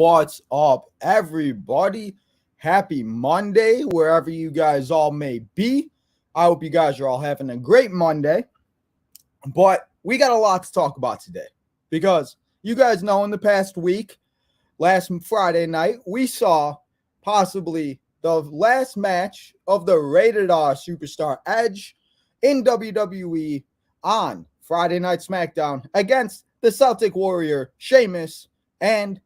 What's up, everybody? Happy Monday, wherever you guys all may be. I hope you guys are all having a great Monday. But we got a lot to talk about today because you guys know in the past week, last Friday night, we saw possibly the last match of the Rated R Superstar Edge in WWE on Friday Night SmackDown against the Celtic Warrior, Sheamus. And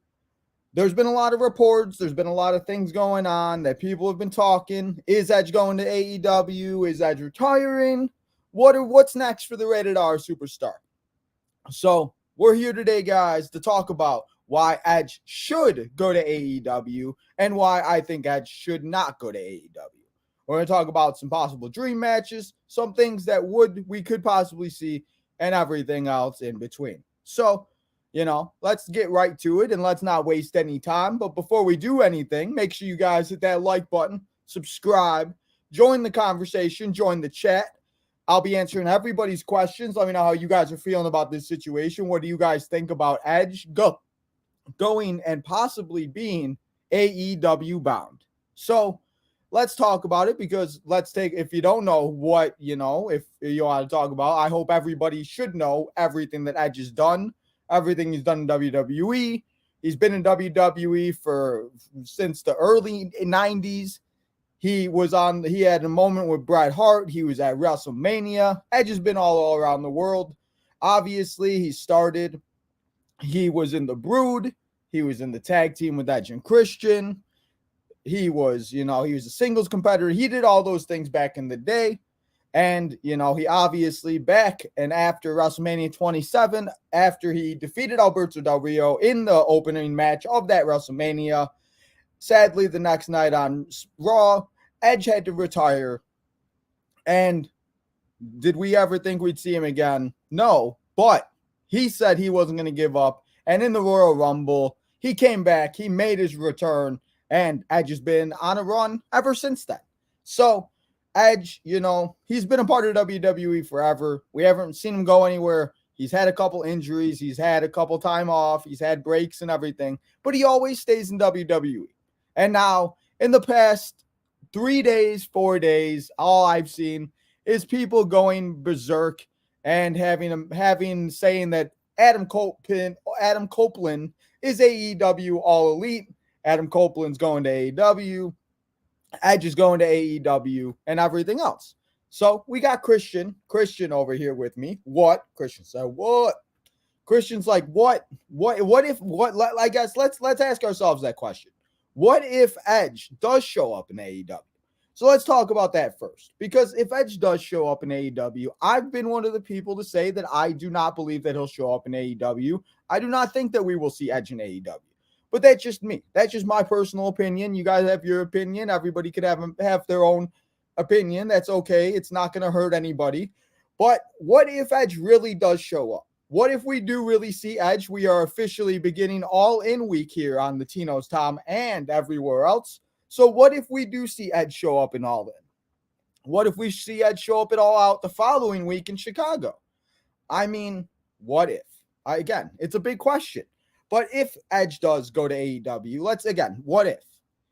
there's been a lot of reports. There's been a lot of things going on that people have been talking. Is Edge going to AEW? Is Edge retiring? What's next for the Rated R Superstar? So we're here today, guys, to talk about why Edge should go to AEW and why I think Edge should not go to AEW. We're going to talk about some possible dream matches, some things that we could possibly see, and everything else in between. So, let's get right to it and let's not waste any time. But before we do anything, make sure you guys hit that like button, subscribe, join the conversation, join the chat. I'll be answering everybody's questions. Let me know how you guys are feeling about this situation. What do you guys think about Edge going and possibly being AEW bound? So let's talk about it because if you don't know what, if you want to talk about, I hope everybody should know everything that Edge has done. Everything he's done in WWE. He's been in WWE since the early 90s. He had a moment with Bret Hart. He was at WrestleMania. Edge has been all around the world. Obviously, he was in the Brood. He was in the tag team with Edge and Christian. He was a singles competitor. He did all those things back in the day. And, he obviously back and after WrestleMania 27, after he defeated Alberto Del Rio in the opening match of that WrestleMania, sadly, the next night on Raw, Edge had to retire. And did we ever think we'd see him again? No, but he said he wasn't going to give up. And in the Royal Rumble, he came back, he made his return, and Edge has been on a run ever since then. So, Edge, he's been a part of WWE forever. We haven't seen him go anywhere. He's had a couple injuries. He's had a couple time off. He's had breaks and everything. But he always stays in WWE. And now, in the past 3 days, 4 days, all I've seen is people going berserk and saying that Adam Copeland is AEW All Elite. Adam Copeland's going to AEW. Edge is going to AEW and everything else. So we got Christian over here with me. What? Christian said, what? Christian's like, what if, I guess let's ask ourselves that question. What if Edge does show up in AEW? So let's talk about that first. Because if Edge does show up in AEW, I've been one of the people to say that I do not believe that he'll show up in AEW. I do not think that we will see Edge in AEW. But that's just me. That's just my personal opinion. You guys have your opinion. Everybody could have their own opinion. That's okay. It's not going to hurt anybody. But what if Edge really does show up? What if we do really see Edge? We are officially beginning All In week here on the Tino's Tom and everywhere else. So what if we do see Edge show up in All In? What if we see Edge show up at All Out the following week in Chicago? I mean, what if? Again, it's a big question. But if Edge does go to AEW, what if?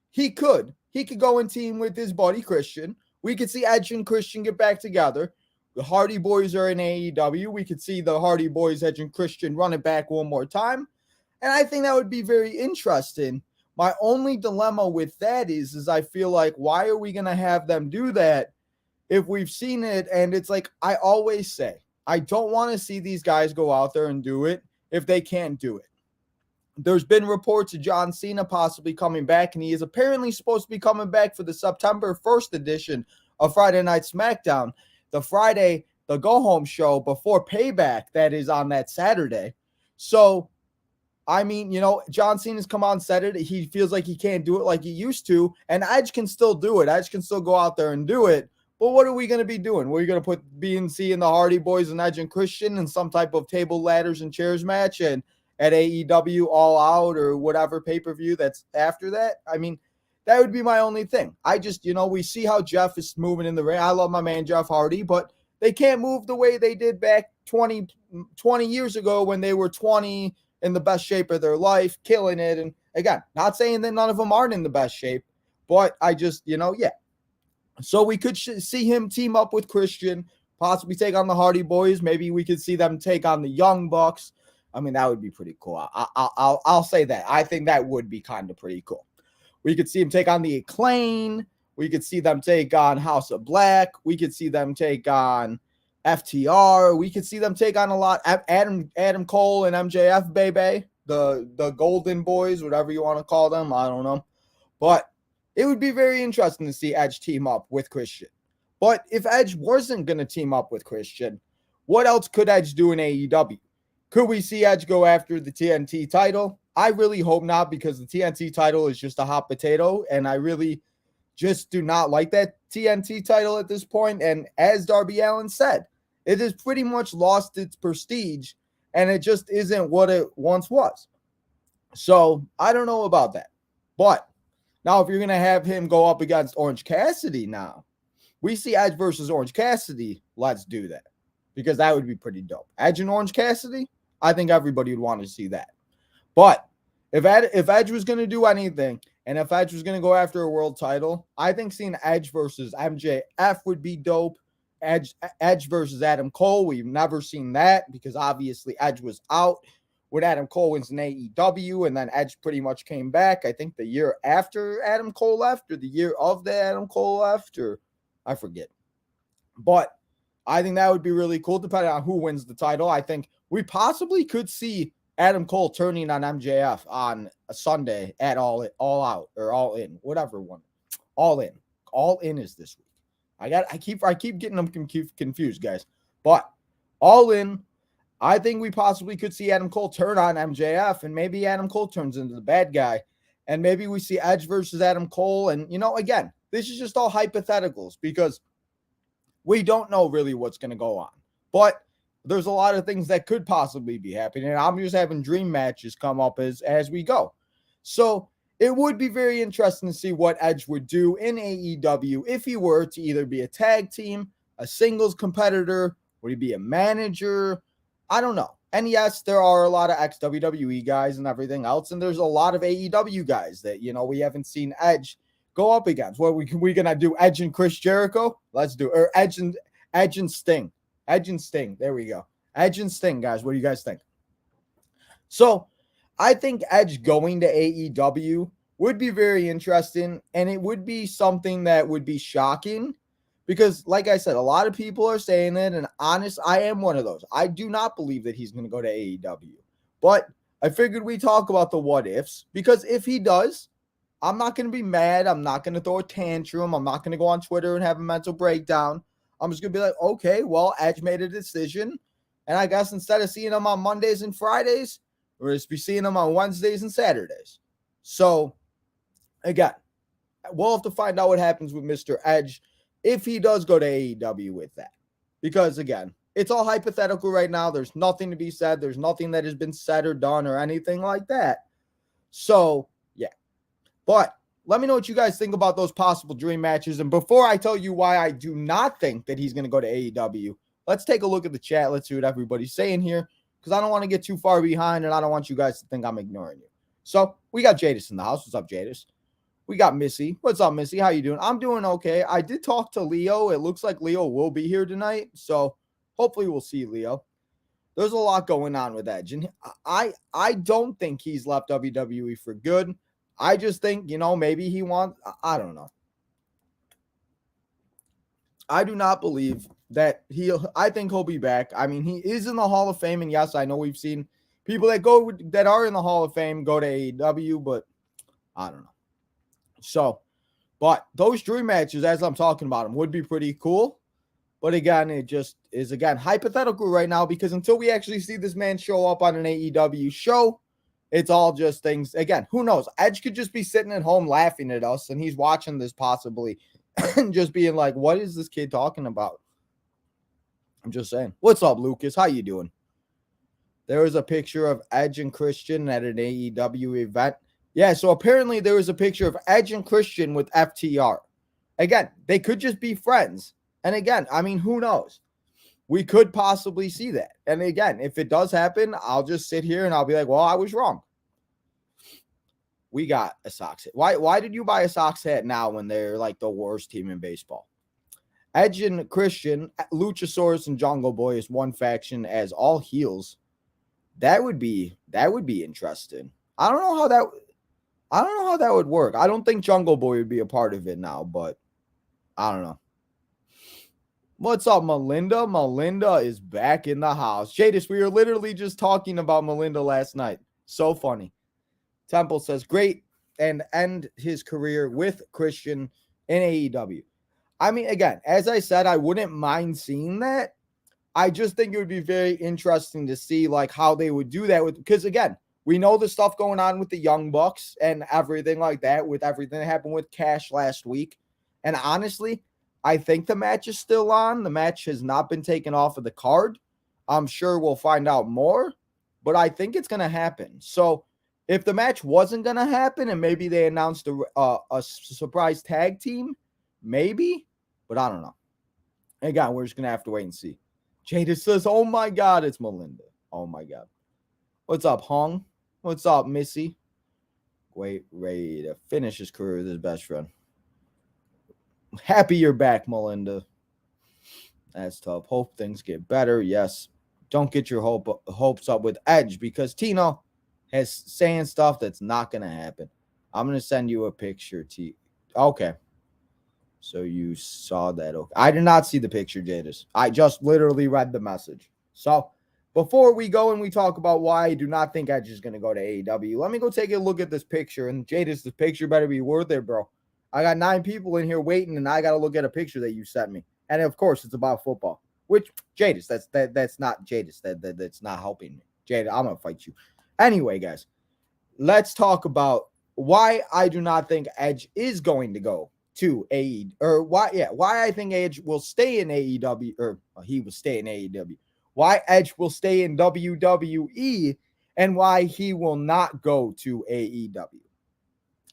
He could go and team with his buddy Christian. We could see Edge and Christian get back together. The Hardy Boys are in AEW. We could see the Hardy Boys, Edge and Christian, run it back one more time. And I think that would be very interesting. My only dilemma with that is I feel like, why are we going to have them do that if we've seen it? And it's like I always say, I don't want to see these guys go out there and do it if they can't do it. There's been reports of John Cena possibly coming back, and he is apparently supposed to be coming back for the September 1st edition of Friday Night SmackDown, the go-home show before Payback that is on that Saturday. So, I mean, John Cena's come on and said it. He feels like he can't do it like he used to, and Edge can still do it. Edge can still go out there and do it. But what are we going to be doing? We're going to put BNC and the Hardy Boys and Edge and Christian in some type of table, ladders, and chairs match and at AEW All Out or whatever pay-per-view that's after that. I mean, that would be my only thing. I just, we see how Jeff is moving in the ring. I love my man Jeff Hardy, but they can't move the way they did back 20 years ago when they were 20 in the best shape of their life, killing it. And Again, not saying that none of them aren't in the best shape, but I just, yeah. So we could see him team up with Christian, possibly take on the Hardy Boys. Maybe we could see them take on the Young Bucks. I mean, that would be pretty cool. I'll say that. I think that would be kind of pretty cool. We could see him take on the Acclaim. We could see them take on House of Black. We could see them take on FTR. We could see them take on a lot. Adam Cole and MJF, baby. The Golden Boys, whatever you want to call them. I don't know. But it would be very interesting to see Edge team up with Christian. But if Edge wasn't going to team up with Christian, what else could Edge do in AEW? Could we see Edge go after the TNT title? I really hope not, because the TNT title is just a hot potato, and I really just do not like that TNT title at this point. And as Darby Allin said, it has pretty much lost its prestige, and it just isn't what it once was. So I don't know about that. But now, if you're going to have him go up against Orange Cassidy now, we see Edge versus Orange Cassidy, let's do that, because that would be pretty dope. Edge and Orange Cassidy, I think everybody would want to see that. But if Edge was going to do anything, and if Edge was going to go after a world title, I think seeing Edge versus MJF would be dope. Edge versus Adam Cole, we've never seen that, because obviously Edge was out when Adam Cole wins in AEW, and then Edge pretty much came back, I think the year after Adam Cole left, or the year of the Adam Cole left, or I forget. But I think that would be really cool, depending on who wins the title. I think we possibly could see Adam Cole turning on MJF on a Sunday at All Out or All In, whatever one. All In. All In is this week. I keep getting them confused, guys. But All In, I think we possibly could see Adam Cole turn on MJF, and maybe Adam Cole turns into the bad guy, and maybe we see Edge versus Adam Cole. And, again, this is just all hypotheticals, because we don't know really what's going to go on. But there's a lot of things that could possibly be happening, and I'm just having dream matches come up as we go. So it would be very interesting to see what Edge would do in AEW if he were to either be a tag team, a singles competitor, would he be a manager? I don't know. And yes, there are a lot of ex-WWE guys and everything else, and there's a lot of AEW guys that, we haven't seen Edge go up against. What we going to do, Edge and Chris Jericho? Let's do it. Or Edge and Sting. Edge and Sting. There we go. Edge and Sting, guys. What do you guys think? So I think Edge going to AEW would be very interesting, and it would be something that would be shocking. Because, like I said, a lot of people are saying it, and I am one of those. I do not believe that he's going to go to AEW. But I figured we talk about the what ifs, because if he does, I'm not going to be mad. I'm not going to throw a tantrum. I'm not going to go on Twitter and have a mental breakdown. I'm just going to be like, okay, well, Edge made a decision, and I guess instead of seeing him on Mondays and Fridays, we're just be seeing him on Wednesdays and Saturdays. So, again, we'll have to find out what happens with Mr. Edge if he does go to AEW with that. Because, again, it's all hypothetical right now. There's nothing to be said. There's nothing that has been said or done or anything like that. So, yeah. But let me know what you guys think about those possible dream matches. And before I tell you why I do not think that he's going to go to AEW, let's take a look at the chat. Let's see what everybody's saying here, because I don't want to get too far behind, and I don't want you guys to think I'm ignoring you. So, we got Jadis in the house. What's up, Jadis? We got Missy. What's up, Missy? How you doing? I'm doing okay. I did talk to Leo. It looks like Leo will be here tonight, so hopefully we'll see Leo. There's a lot going on with Edge, and I don't think he's left WWE for good. I just think, maybe he wants, I don't know. I do not believe that I think he'll be back. I mean, he is in the Hall of Fame, and yes, I know we've seen people that are in the Hall of Fame go to AEW, but I don't know. So, but those dream matches, as I'm talking about them, would be pretty cool. But again, it just is, hypothetical right now, because until we actually see this man show up on an AEW show, it's all just things. Again, who knows? Edge could just be sitting at home laughing at us, and he's watching this possibly and just being like, what is this kid talking about? I'm just saying. What's up, Lucas? How you doing? There was a picture of Edge and Christian at an AEW event. Yeah, so apparently there was a picture of Edge and Christian with FTR. Again, they could just be friends. And again, I mean, who knows? We could possibly see that. And again, if it does happen, I'll just sit here and I'll be like, well, I was wrong. we got a Sox hat. Why did you buy a Sox hat now when they're like the worst team in baseball? Edge and Christian, Luchasaurus and Jungle Boy is one faction as all heels. That would be interesting. I don't know how that would work. I don't think Jungle Boy would be a part of it now, but I don't know. What's up, Melinda? Melinda is back in the house. Jadis, we were literally just talking about Melinda last night. So funny. Temple says, great, and end his career with Christian in AEW. I mean, again, as I said, I wouldn't mind seeing that. I just think it would be very interesting to see like how they would do that because again, we know the stuff going on with the Young Bucks and everything like that with everything that happened with Cash last week. And honestly, I think the match is still on. The match has not been taken off of the card. I'm sure we'll find out more, but I think it's going to happen. So if the match wasn't going to happen and maybe they announced a surprise tag team, maybe, but I don't know. Again, we're just going to have to wait and see. Jada says, oh my God, it's Melinda. Oh my God. What's up, Hong? What's up, Missy? Wait, ready to finish his career with his best friend. Happy you're back, Melinda. That's tough. Hope things get better. Yes. Don't get your hopes up with Edge because Tino has saying stuff that's not going to happen. I'm going to send you a picture, T. Okay. So you saw that. Okay. I did not see the picture, Jadis. I just literally read the message. So before we go and we talk about why I do not think Edge is going to go to AEW, let me go take a look at this picture. And Jadis, this picture better be worth it, bro. I got 9 people in here waiting, and I got to look at a picture that you sent me. And of course, it's about football. Which Jadis, that's not Jadis. That's not helping me. Jadis, I'm gonna fight you. Anyway, guys, let's talk about why I do not think Edge is going to go to AEW, or why I think Edge will stay in AEW, or he will stay in AEW. Why Edge will stay in WWE, and why he will not go to AEW.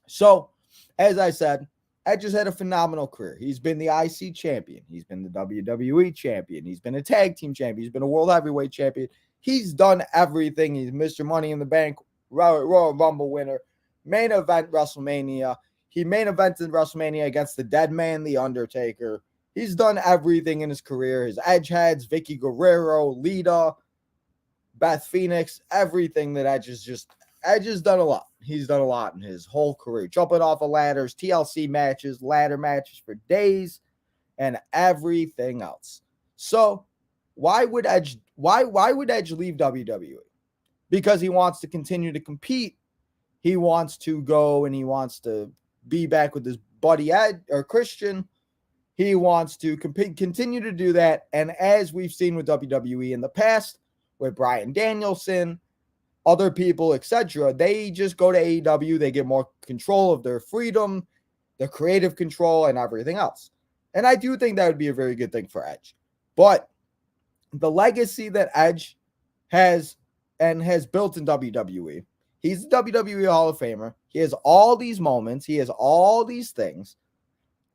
So, as I said, Edge has had a phenomenal career. He's been the IC champion. He's been the WWE champion. He's been a tag team champion. He's been a world heavyweight champion. He's done everything. He's Mr. Money in the Bank, Royal Rumble winner, main event WrestleMania. He main evented WrestleMania against the Dead Man, The Undertaker. He's done everything in his career. His edge heads, Vicky Guerrero, Lita, Beth Phoenix, everything that Edge has done a lot. He's done a lot in his whole career. Jumping off of ladders, TLC matches, ladder matches for days, and everything else. So why would Edge leave WWE? Because he wants to continue to compete. He wants to go and he wants to be back with his buddy Ed or Christian. He wants to continue to do that. And as we've seen with WWE in the past, with Bryan Danielson, other people, etc., they just go to AEW. They get more control of their freedom, their creative control, and everything else. And I do think that would be a very good thing for Edge. But the legacy that Edge has built in WWE, he's a WWE Hall of Famer. He has all these moments. He has all these things.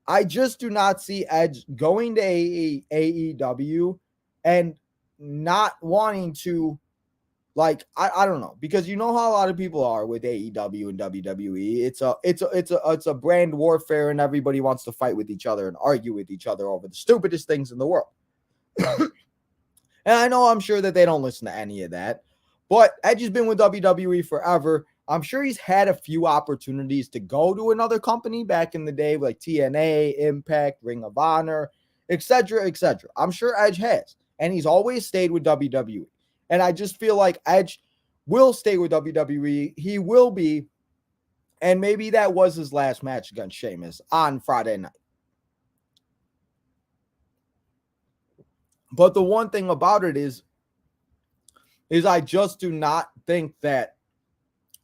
I just do not see Edge going to AEW and not wanting to, like, I don't know, because you know how a lot of people are with AEW and WWE. It's a brand warfare, and everybody wants to fight with each other and argue with each other over the stupidest things in the world. And I know, I'm sure that they don't listen to any of that, but Edge has been with WWE forever. I'm sure he's had a few opportunities to go to another company back in the day, like TNA, Impact, Ring of Honor, etc., etc. I'm sure Edge has, and he's always stayed with WWE. And I just feel like Edge will stay with WWE. He will be, and maybe that was his last match against Sheamus on Friday night. But the one thing about it is I just do not think that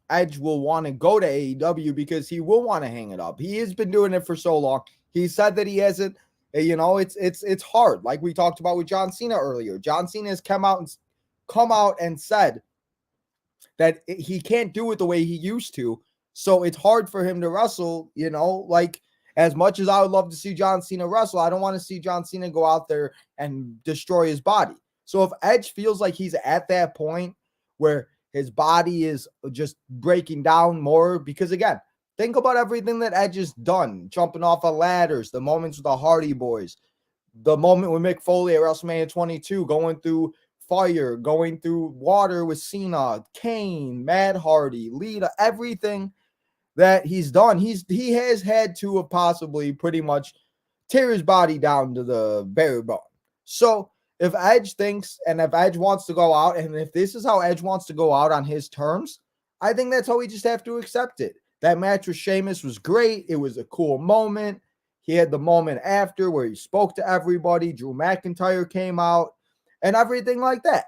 Edge will want to go to AEW because he will want to hang it up. He has been doing it for so long. He said that he hasn't, it's hard. Like we talked about with John Cena earlier. John Cena has come out and said that he can't do it the way he used to. So it's hard for him to wrestle, like as much as I would love to see John Cena wrestle, I don't want to see John Cena go out there and destroy his body. So if Edge feels like he's at that point where His body is just breaking down more because, again, think about everything that Edge has done, jumping off of ladders, the moments with the Hardy Boys, the moment with Mick Foley at WrestleMania 22, going through fire, going through water with Cena, Kane, Matt Hardy, Lita, everything that he's done. He has had to have possibly pretty much tear his body down to the bare bone. So if Edge thinks, and if Edge wants to go out, and if this is how Edge wants to go out on his terms, I think that's how we just have to accept it. That match with Sheamus was great. It was a cool moment. He had the moment after where he spoke to everybody. Drew McIntyre came out and everything like that.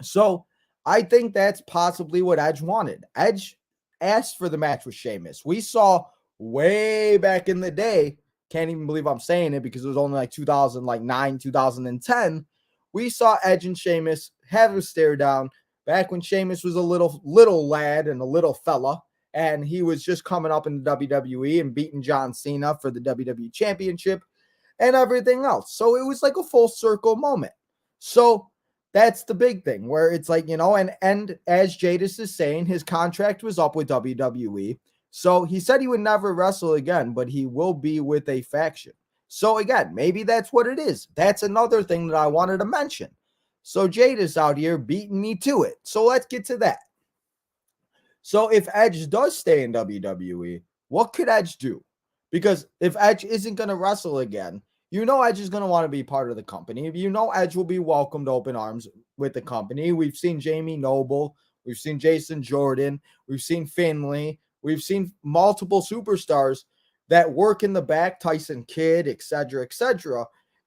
So I think that's possibly what Edge wanted. Edge asked for the match with Sheamus. We saw way back in the day, can't even believe I'm saying it because it was only like 2009, 2010. We saw Edge and Sheamus have a stare down back when Sheamus was a little lad and a little fella, and he was just coming up in the WWE and beating John Cena for the WWE Championship and everything else. So it was like a full circle moment. So that's the big thing where it's like, and as Jadis is saying, his contract was up with WWE. So he said he would never wrestle again, but he will be with a faction. So again, maybe that's what it is. That's another thing that I wanted to mention. So Jadis out here beating me to it. So let's get to that. So if Edge does stay in WWE, what could Edge do? Because if Edge isn't going to wrestle again, Edge is going to want to be part of the company. Edge will be welcomed open arms with the company. We've seen Jamie Noble. We've seen Jason Jordan. We've seen Finlay. We've seen multiple superstars that work in the back, Tyson Kidd, etc.,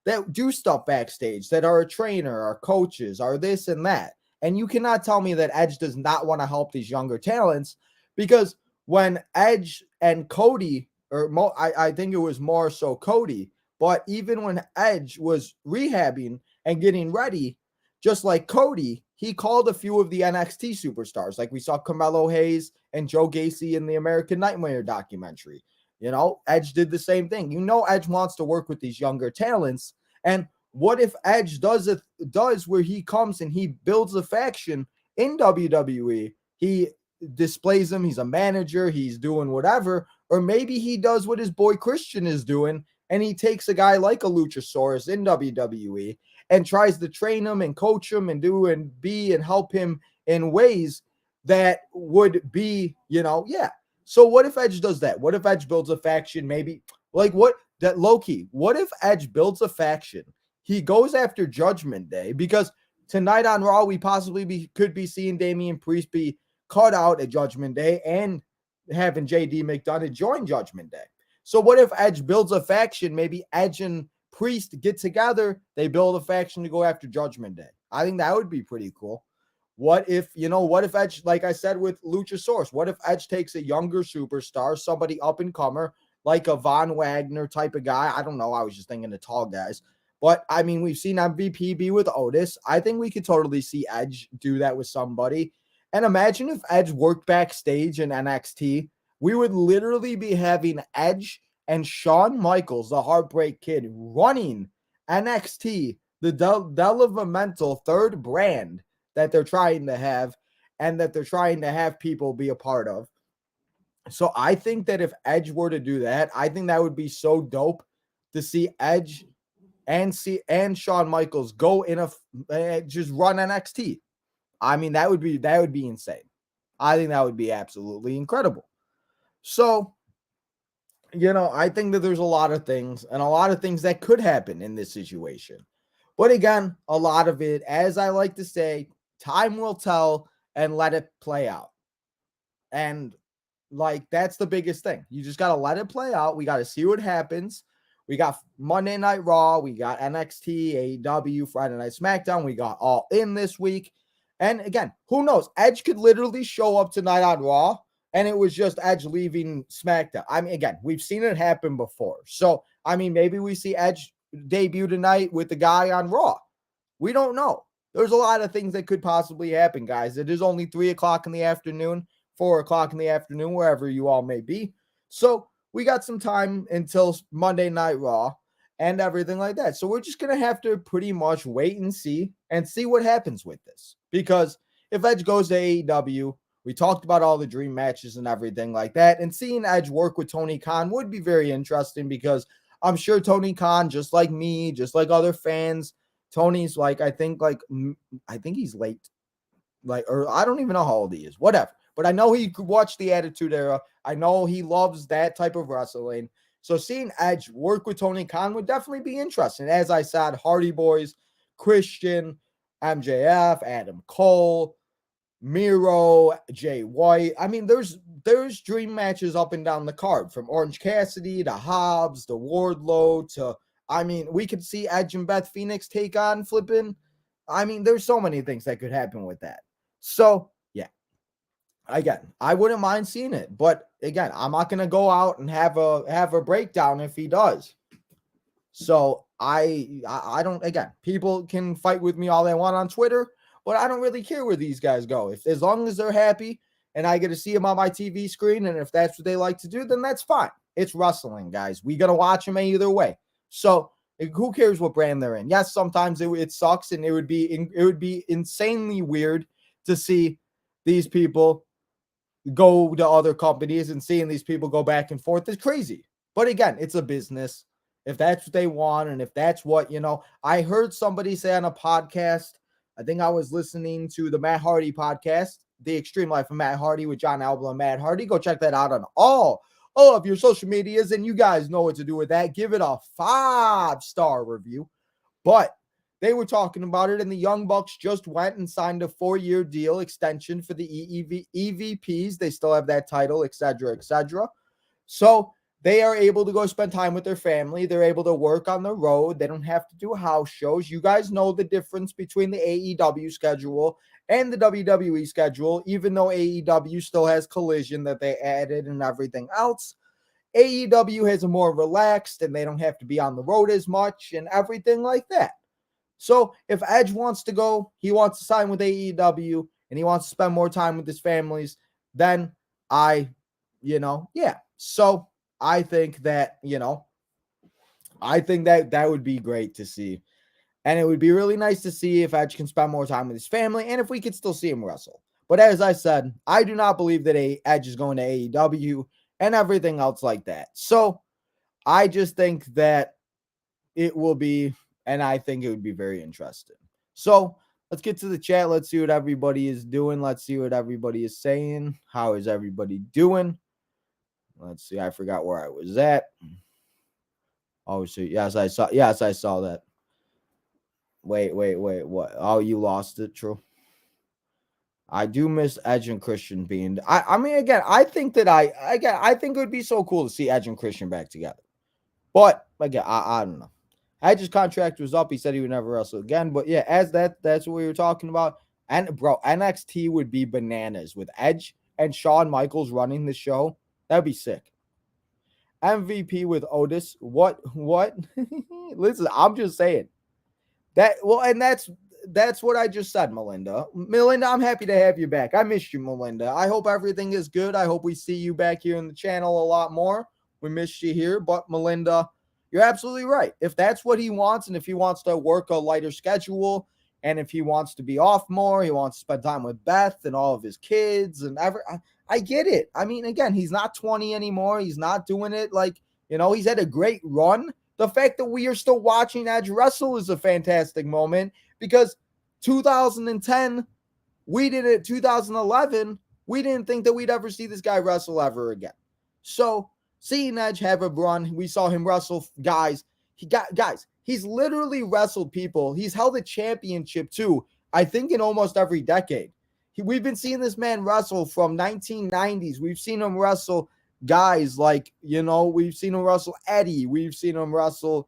that do stuff backstage, that are a trainer, are coaches, are this and that. And you cannot tell me that Edge does not want to help these younger talents, because when Edge and Cody, I think it was more so Cody, but even when Edge was rehabbing and getting ready, just like Cody, he called a few of the NXT superstars. Like we saw Carmelo Hayes and Joe Gacy in the American Nightmare documentary. Edge did the same thing. Edge wants to work with these younger talents. And what if Edge does where he comes and he builds a faction in WWE? He displays him. He's a manager. He's doing whatever. Or maybe he does what his boy Christian is doing, and he takes a guy like a Luchasaurus in WWE and tries to train him and coach him and do and be and help him in ways that would be, So what if Edge does that? What if Edge builds a faction? Maybe like what if Edge builds a faction? He goes after Judgment Day, because tonight on Raw, we possibly could be seeing Damian Priest be cut out at Judgment Day and having JD McDonough join Judgment Day. So what if Edge builds a faction? Maybe Edge and Priest get together. They build a faction to go after Judgment Day. I think that would be pretty cool. What if Edge, like I said with Luchasaurus, what if Edge takes a younger superstar, somebody up and comer, like a Von Wagner type of guy? I don't know. I was just thinking of tall guys. But, I mean, we've seen MVP be with Otis. I think we could totally see Edge do that with somebody. And imagine if Edge worked backstage in NXT. We would literally be having Edge and Shawn Michaels, the Heartbreak Kid, running NXT, the developmental third brand that they're trying to have and that they're trying to have people be a part of. So I think that if Edge were to do that, I think that would be so dope to see Edge and Shawn Michaels go in just run NXT. I mean, that would be insane. I think that would be absolutely incredible. So, I think that there's a lot of things that could happen in this situation. But again, a lot of it, as I like to say, time will tell and let it play out. And that's the biggest thing. You just got to let it play out. We got to see what happens. We got Monday Night Raw. We got NXT, AEW, Friday Night SmackDown. We got All In this week. And again, who knows? Edge could literally show up tonight on Raw, and it was just Edge leaving SmackDown. I mean, again, we've seen it happen before. So, I mean, maybe we see Edge debut tonight with the guy on Raw. We don't know. There's a lot of things that could possibly happen, guys. It is only 3 o'clock in the afternoon, 4 o'clock in the afternoon, wherever you all may be. So we got some time until Monday Night Raw and everything like that. So we're just going to have to pretty much wait and see what happens with this. Because if Edge goes to AEW, we talked about all the dream matches and everything like that. And seeing Edge work with Tony Khan would be very interesting because I'm sure Tony Khan, just like me, just like other fans, Tony's like, I think he's late. Like, or I don't even know how old he is, whatever. But I know he watched the Attitude Era. I know he loves that type of wrestling. So seeing Edge work with Tony Khan would definitely be interesting. As I said, Hardy Boys, Christian, MJF, Adam Cole, Miro, Jay White. I mean, there's dream matches up and down the card, from Orange Cassidy to Hobbs to Wardlow to, I mean, we could see Edge and Beth Phoenix take on flipping. I mean, there's so many things that could happen with that. So yeah, again, I wouldn't mind seeing it, but again, I'm not gonna go out and have a breakdown if he does. So I don't. Again, people can fight with me all they want on Twitter, but I don't really care where these guys go. If as long as they're happy and I get to see them on my TV screen, and if that's what they like to do, then that's fine. It's wrestling, guys. We gotta watch them either way. So who cares what brand they're in? Yes, sometimes it sucks, and it would be insanely weird to see these people go to other companies, and seeing these people go back and forth is crazy. But again, it's a business. If that's what they want, and if that's what, I heard somebody say on a podcast, I think I was listening to the Matt Hardy podcast, The Extreme Life of Matt Hardy with John Alba and Matt Hardy. Go check that out on all of your social medias, and you guys know what to do with that. Give it a 5-star review. But they were talking about it, and the Young Bucks just went and signed a 4-year deal extension for the EVPs. They still have that title, etc., etc. So they are able to go spend time with their family. They're able to work on the road. They don't have to do house shows. You guys know the difference between the AEW schedule and the WWE schedule, even though AEW still has Collision that they added and everything else. AEW has a more relaxed, and they don't have to be on the road as much and everything like that. So if Edge wants to go, he wants to sign with AEW, and he wants to spend more time with his families, then yeah. So I think that, that would be great to see. And it would be really nice to see if Edge can spend more time with his family, and if we could still see him wrestle. But as I said, I do not believe that Edge is going to AEW and everything else like that. So I just think that it will be, and I think it would be very interesting. So let's get to the chat. Let's see what everybody is doing. Let's see what everybody is saying. How is everybody doing? Let's see. I forgot where I was at. Oh, so yes, I saw that. Wait. What? Oh, you lost it. True. I do miss Edge and Christian being. I mean, again, I think it would be so cool to see Edge and Christian back together. But again, I don't know. Edge's contract was up. He said he would never wrestle again. But yeah, that's what we were talking about. And bro, NXT would be bananas with Edge and Shawn Michaels running the show. That'd be sick. MVP with Otis. What? Listen, I'm just saying that. Well, and that's what I just said, Melinda. Melinda, I'm happy to have you back. I missed you, Melinda. I hope everything is good. I hope we see you back here in the channel a lot more. We missed you here, but Melinda, you're absolutely right. If that's what he wants, and if he wants to work a lighter schedule, and if he wants to be off more, he wants to spend time with Beth and all of his kids and I get it. I mean, again, he's not 20 anymore. He's not doing it like, he's had a great run. The fact that we are still watching Edge wrestle is a fantastic moment, because 2010, 2011, we didn't think that we'd ever see this guy wrestle ever again. So seeing Edge have a run, we saw him wrestle guys. He's literally wrestled people. He's held a championship too, I think, in almost every decade. We've been seeing this man wrestle from 1990s. We've seen him wrestle guys like, we've seen him wrestle Eddie. We've seen him wrestle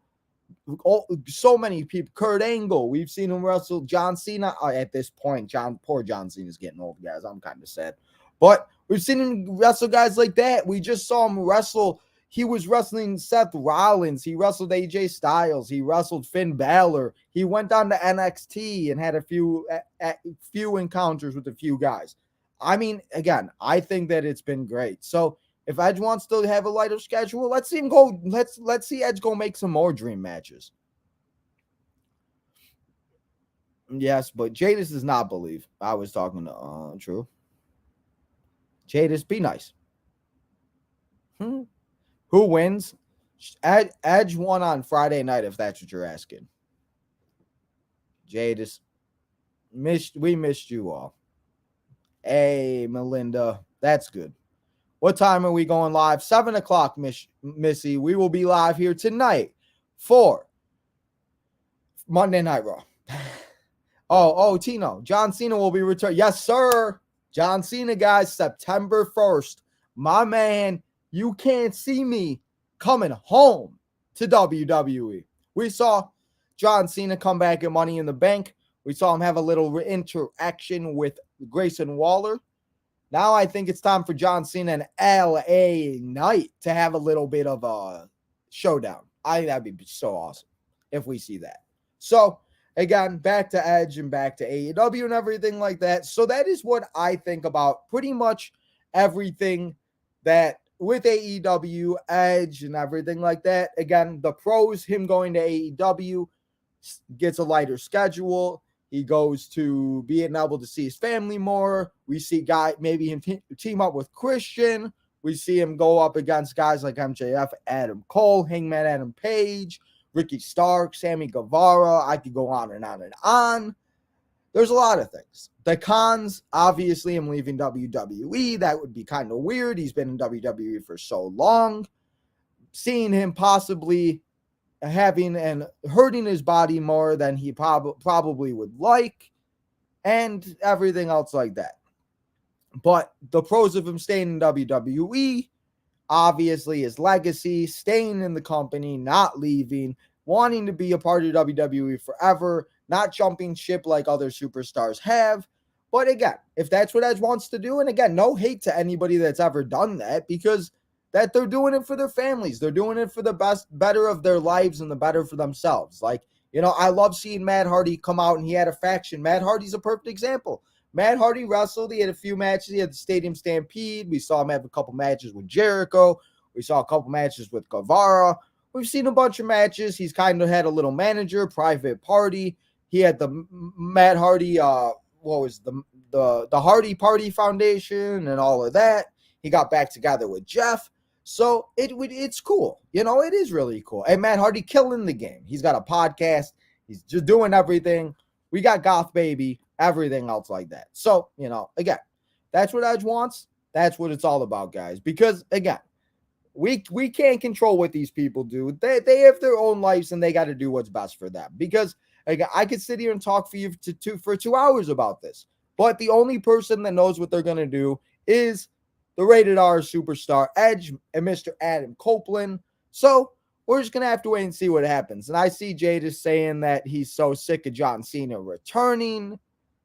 so many people. Kurt Angle. We've seen him wrestle John Cena. At this point, poor John Cena is getting old, guys. I'm kind of sad. But we've seen him wrestle guys like that. We just saw him wrestle. He was wrestling Seth Rollins. He wrestled AJ Styles. He wrestled Finn Balor. He went down to NXT and had a few encounters with a few guys. I mean, again, I think that it's been great. So if Edge wants to have a lighter schedule, let's see him go. Let's see Edge go make some more dream matches. Yes, but Jadis does not believe. I was talking to True. Jadis, be nice. Hmm. Who wins? Edge won on Friday night, if that's what you're asking. Jadis, we missed you all. Hey, Melinda, that's good. What time are we going live? 7 o'clock, Missy. We will be live here tonight for Monday Night Raw. Tino. John Cena will be returning. Yes, sir. John Cena, guys, September 1st. My man, you can't see me coming home to WWE. We saw John Cena come back at Money in the Bank. We saw him have a little interaction with Grayson Waller. Now I think it's time for John Cena and LA Knight to have a little bit of a showdown. I think that'd be so awesome if we see that. So, again, back to Edge and back to AEW and everything like that. So that is what I think about pretty much everything that with AEW, Edge, and everything like that. Again, the pros, him going to AEW, gets a lighter schedule. He goes to being able to see his family more. We see maybe him team up with Christian. We see him go up against guys like MJF, Adam Cole, Hangman Adam Page, Ricky Stark, Sammy Guevara. I could go on and on and on. There's a lot of things. The cons, obviously, I'm leaving WWE. That would be kind of weird. He's been in WWE for so long. Seeing him possibly having and hurting his body more than he probably would like, and everything else like that. But the pros of him staying in WWE, obviously his legacy, staying in the company, not leaving, wanting to be a part of WWE forever, not jumping ship like other superstars have. But again, if that's what Edge wants to do, and again, no hate to anybody that's ever done that, because that they're doing it for their families. They're doing it for the better of their lives and the better for themselves. Like, I love seeing Matt Hardy come out and he had a faction. Matt Hardy's a perfect example. Matt Hardy wrestled. He had a few matches. He had the Stadium Stampede. We saw him have a couple matches with Jericho. We saw a couple matches with Guevara. We've seen a bunch of matches. He's kind of had a little manager, private party. He had the Matt Hardy, what was the Hardy Party Foundation and all of that. He got back together with Jeff. So it's cool. It is really cool. And Matt Hardy killing the game. He's got a podcast. He's just doing everything. We got Goth Baby, everything else like that. So, again, that's what Edge wants. That's what it's all about, guys. Because, again, we can't control what these people do. They have their own lives, and they got to do what's best for them. Because, again, I could sit here and talk for you for 2 hours about this. But the only person that knows what they're going to do is the Rated R superstar Edge and Mr. Adam Copeland. So we're just going to have to wait and see what happens. And I see Jadis saying that he's so sick of John Cena returning.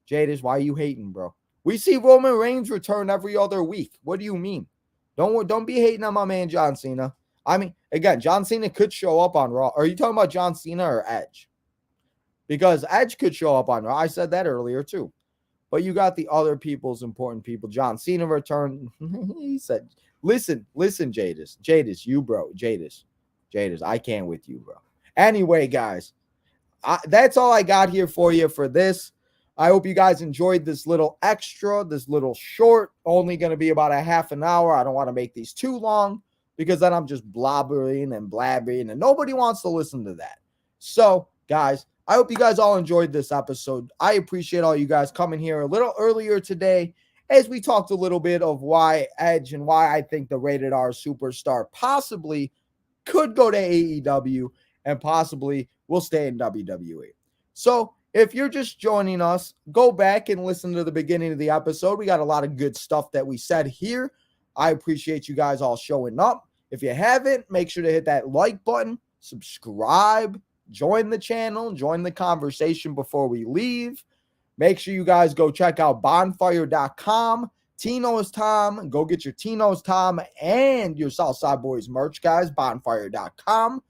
Jadis, why are you hating, bro? We see Roman Reigns return every other week. What do you mean? Don't be hating on my man John Cena. I mean, again, John Cena could show up on Raw. Are you talking about John Cena or Edge? Because Edge could show up on Raw. I said that earlier too. But you got the other people's important people. John Cena returned. He said, listen, Jadis, Jadis, I can't with you, bro. Anyway, guys, that's all I got here for you for this. I hope you guys enjoyed this little extra, this little short, only going to be about a half an hour. I don't want to make these too long because then I'm just blabbering and blabbering and nobody wants to listen to that. So, guys, I hope you guys all enjoyed this episode. I appreciate all you guys coming here a little earlier today as we talked a little bit of why Edge and why I think the Rated R superstar possibly could go to AEW and possibly will stay in WWE. So if you're just joining us, go back and listen to the beginning of the episode. We got a lot of good stuff that we said here. I appreciate you guys all showing up. If you haven't, make sure to hit that like button, subscribe, join the channel, join the conversation before we leave. Make sure you guys go check out bonfire.com. Tino's Tom. Go get your Tino's Tom and your Southside Boys merch, guys. Bonfire.com.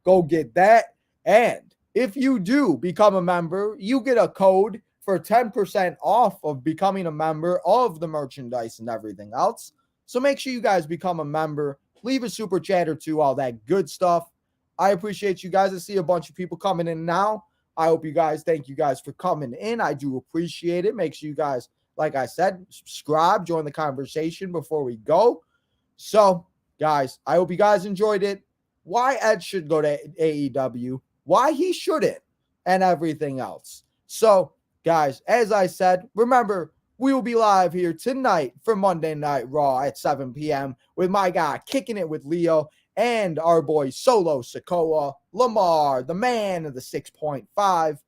Go get that. And if you do become a member, you get a code for 10% off of becoming a member of the merchandise and everything else. So make sure you guys become a member. Leave a super chat or two, all that good stuff. I appreciate you guys. I see a bunch of people coming in now. I hope you guys, thank you guys for coming in. I do appreciate it. Make sure you guys, like I said, subscribe, join the conversation before we go. So, guys, I hope you guys enjoyed it. Why Ed should go to AEW, why he shouldn't, and everything else. So, guys, as I said, remember, we will be live here tonight for Monday Night Raw at 7 p.m. with my guy Kicking It with Leo and our boy Solo Sikoa, Lamar, the man of the 6.5.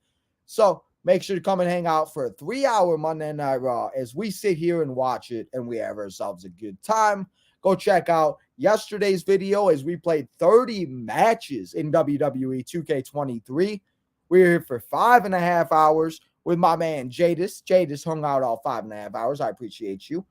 So make sure to come and hang out for a 3-hour Monday Night Raw as we sit here and watch it and we have ourselves a good time. Go check out yesterday's video as we played 30 matches in WWE 2K23. We were here for 5.5 hours with my man Jadis. Jadis hung out all 5.5 hours. I appreciate you.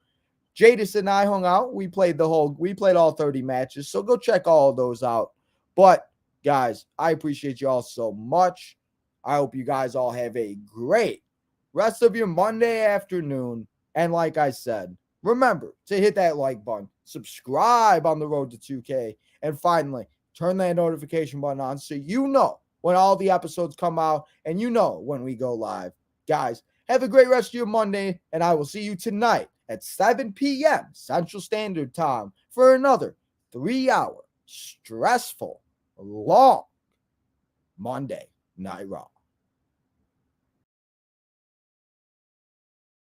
Jadis and I hung out. We played all 30 matches. So go check all those out. But guys, I appreciate you all so much. I hope you guys all have a great rest of your Monday afternoon. And like I said, remember to hit that like button, subscribe on the road to 2K, and finally, turn that notification button on so you know when all the episodes come out and you know when we go live. Guys, have a great rest of your Monday, and I will see you tonight at 7 p.m. Central Standard Time for another 3-hour, stressful, long Monday Night Raw.